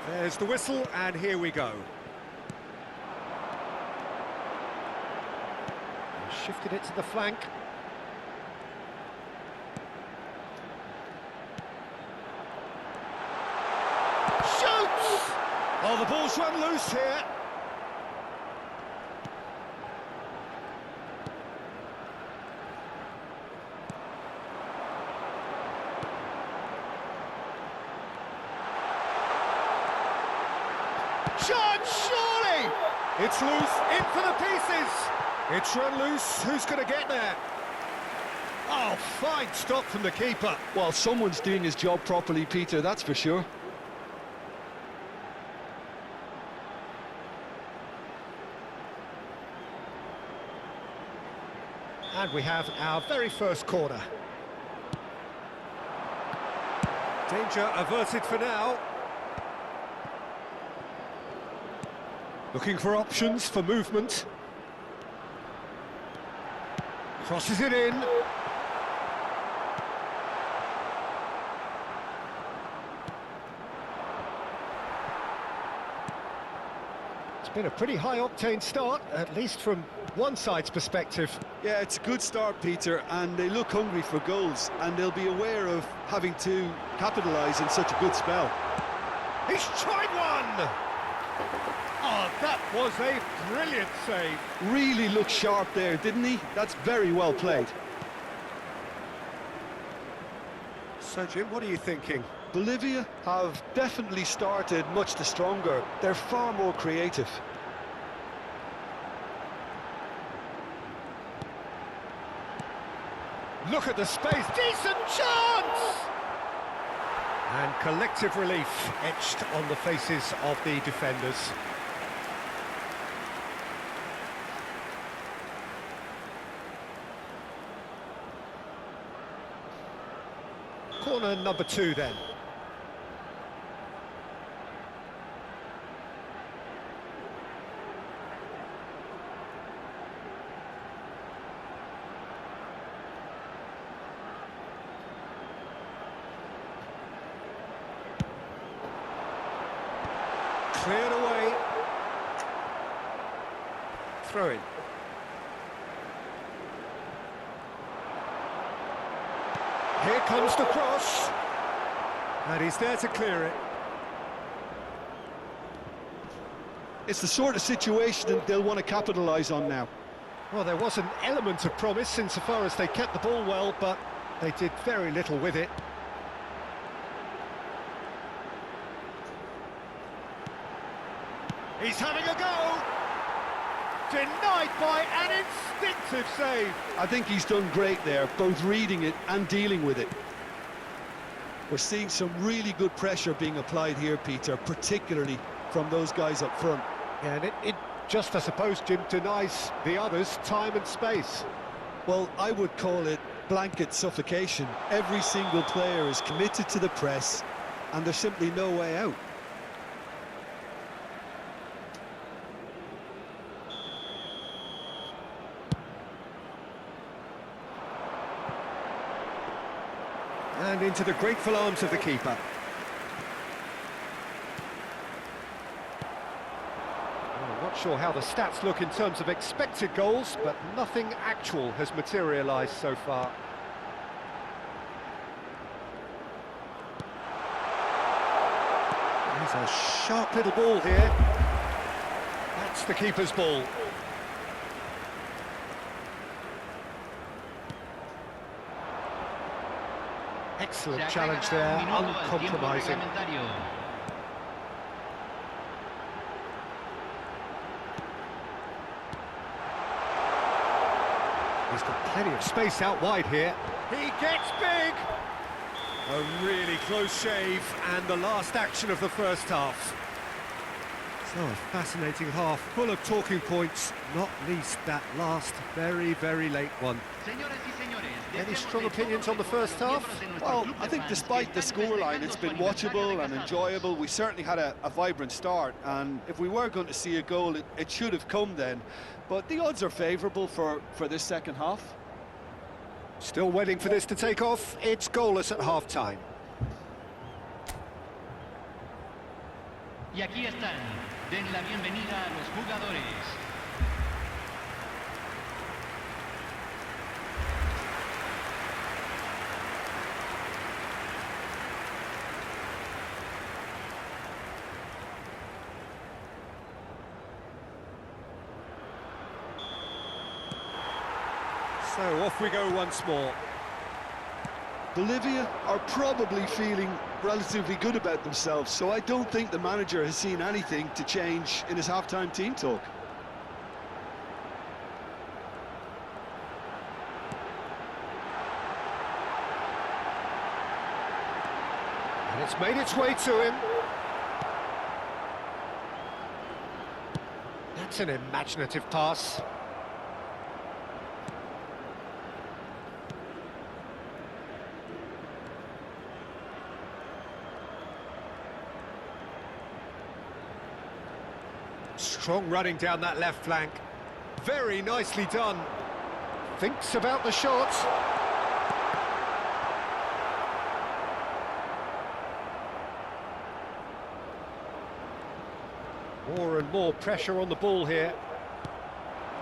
There's the whistle, and here we go. Shifted it to the flank. Shoots! Oh, the ball's run loose here. Shot, surely! It's loose, in for the pieces. It's run loose, who's going to get there? Oh, fine stop from the keeper. Well, someone's doing his job properly, Peter, that's for sure. And we have our very first corner. Danger averted for now. Looking for options for movement. Crosses it in. It's been a pretty high-octane start, at least from one side's perspective. Yeah, it's a good start, Peter, and they look hungry for goals, and they'll be aware of having to capitalise in such a good spell. He's tried one! Oh, that was a brilliant save. Really looked sharp there, didn't he? That's very well played. So, Jim, what are you thinking? Bolivia have definitely started much the stronger. They're far more creative. Look at the space, decent chance! And collective relief etched on the faces of the defenders. Corner number 2 then. Cleared away. Throw in. Here comes the cross. And he's there to clear it. It's the sort of situation that they'll want to capitalise on now. Well, there was an element of promise insofar as they kept the ball well, but they did very little with it. He's having a go! Denied by an instinctive save! I think he's done great there, both reading it and dealing with it. We're seeing some really good pressure being applied here, Peter, particularly from those guys up front. Yeah, and it just, I suppose, Jim, denies the others time and space. Well, I would call it blanket suffocation. Every single player is committed to the press, and there's simply no way out. And into the grateful arms of the keeper. Well, I'm not sure how the stats look in terms of expected goals, but nothing actual has materialised so far. There's a sharp little ball here. That's the keeper's ball. Excellent challenge there, uncompromising. He's got plenty of space out wide here. He gets big! A really close shave, and the last action of the first half. So a fascinating half, full of talking points, not least that last very, very late one. Any strong opinions on the first half? Well, I think despite the scoreline, it's been watchable and enjoyable. We certainly had a vibrant start, and if we were going to see a goal, it should have come then. But the odds are favourable for this second half. Still waiting for this to take off. It's goalless at half-time. Y aquí están. Den la bienvenida a los jugadores. So off we go once more. Bolivia are probably feeling relatively good about themselves, so I don't think the manager has seen anything to change in his half-time team talk. And it's made its way to him. That's an imaginative pass. Strong running down that left flank. Very nicely done. Thinks about the shot. More and more pressure on the ball here.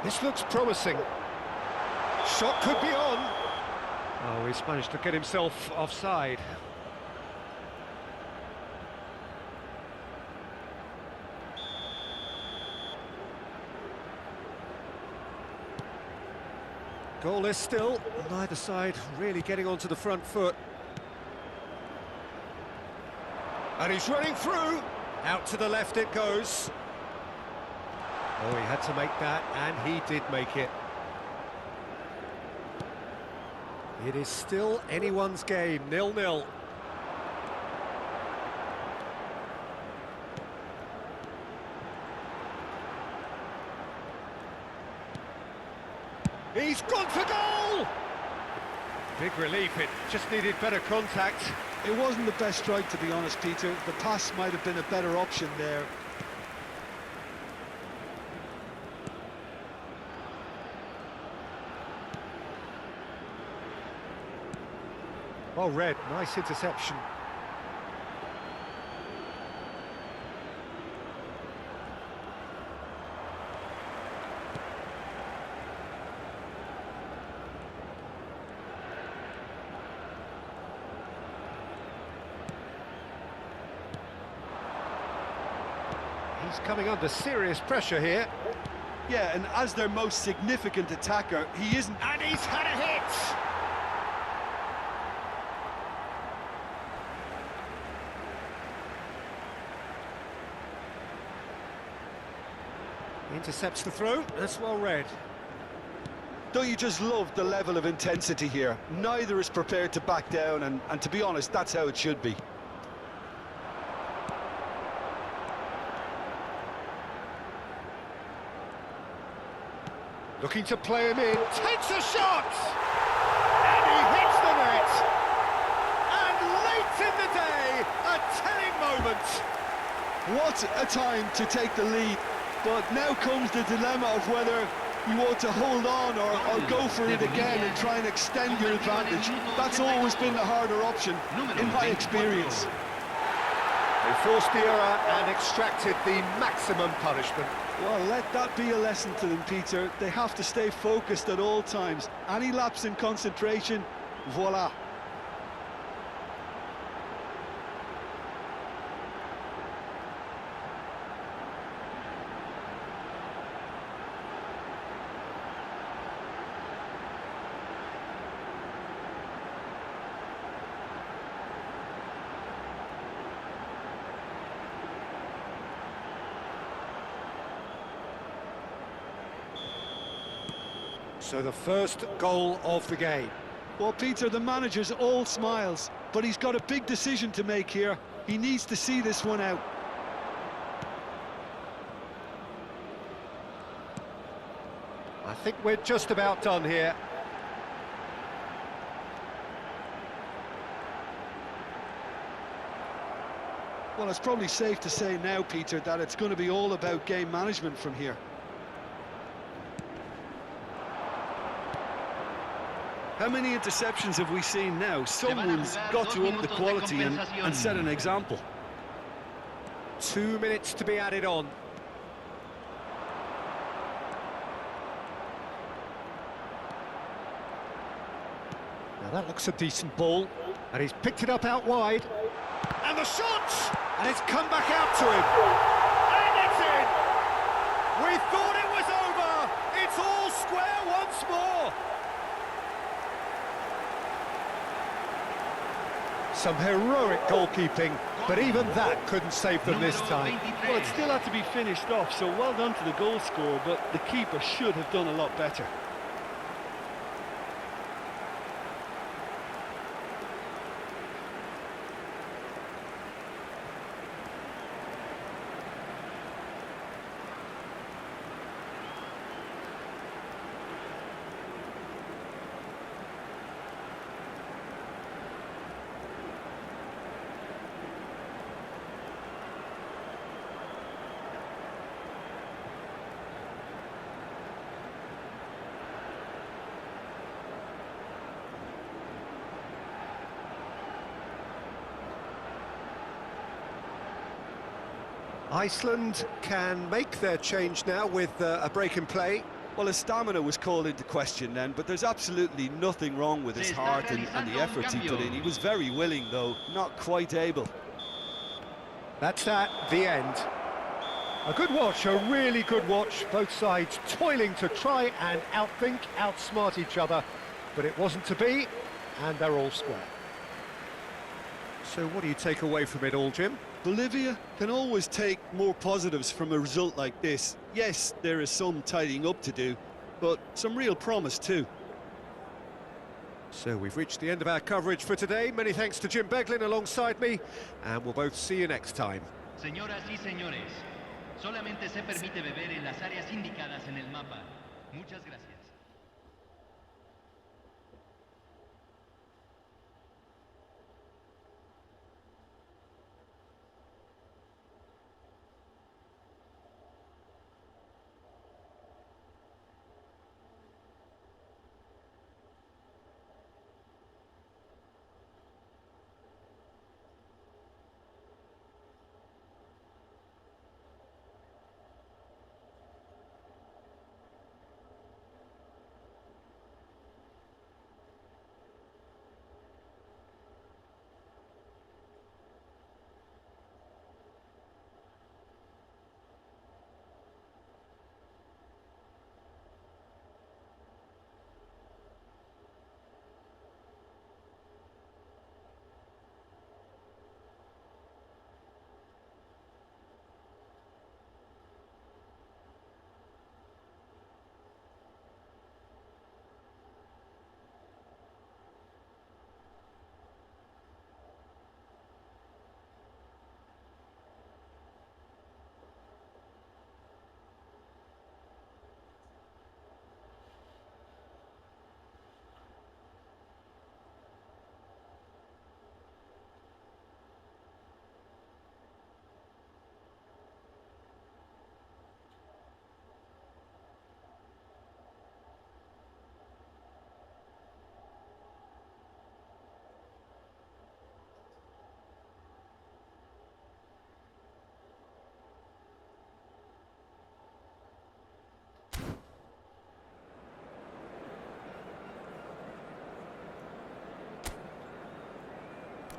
This looks promising. Shot could be on. Oh, he's managed to get himself offside. Goalless still, neither side really getting onto the front foot. And he's running through. Out to the left it goes. Oh, he had to make that, and he did make it. It is still anyone's game, 0-0. He's gone for goal! Big relief, it just needed better contact. It wasn't the best strike, to be honest, Peter. The pass might have been a better option there. Well read, nice interception. He's coming under serious pressure here. Yeah, and as their most significant attacker, he isn't... And he's had a hit! Intercepts the throw, that's well read. Don't you just love the level of intensity here? Neither is prepared to back down, and to be honest, that's how it should be. Looking to play him in, takes a shot! And he hits the net! And late in the day, a telling moment! What a time to take the lead, but now comes the dilemma of whether you want to hold on or go for it again and try and extend your advantage. That's always been the harder option, in my experience. They forced the error and extracted the maximum punishment. Well, let that be a lesson to them, Peter. They have to stay focused at all times. Any lapse in concentration, voila. So the first goal of the game. Well, Peter, the manager's all smiles, but he's got a big decision to make here. He needs to see this one out. I think we're just about done here. Well, it's probably safe to say now, Peter, that it's going to be all about game management from here. How many interceptions have we seen now? Someone's got to up the quality and set an example. 2 minutes to be added on. Now that looks a decent ball, and he's picked it up out wide. And the shot! And it's come back out to him. And it's in! We thought it was over! It's all square once more! Some heroic goalkeeping, but even that couldn't save them this time. Well, it still had to be finished off, so well done to the goal scorer, but the keeper should have done a lot better. Iceland can make their change now with a break in play. Well, his stamina was called into question then, but there's absolutely nothing wrong with his heart and the efforts he put in. He was very willing, though, not quite able. That's the end. A good watch, a really good watch. Both sides toiling to try and outthink, outsmart each other, but it wasn't to be, and they're all square. So what do you take away from it all, Jim? Bolivia can always take more positives from a result like this. Yes, there is some tidying up to do, but some real promise too. So we've reached the end of our coverage for today. Many thanks to Jim Beglin alongside me, and we'll both see you next time. Señoras y señores, solamente se permite beber en las áreas indicadas en el mapa. Muchas gracias.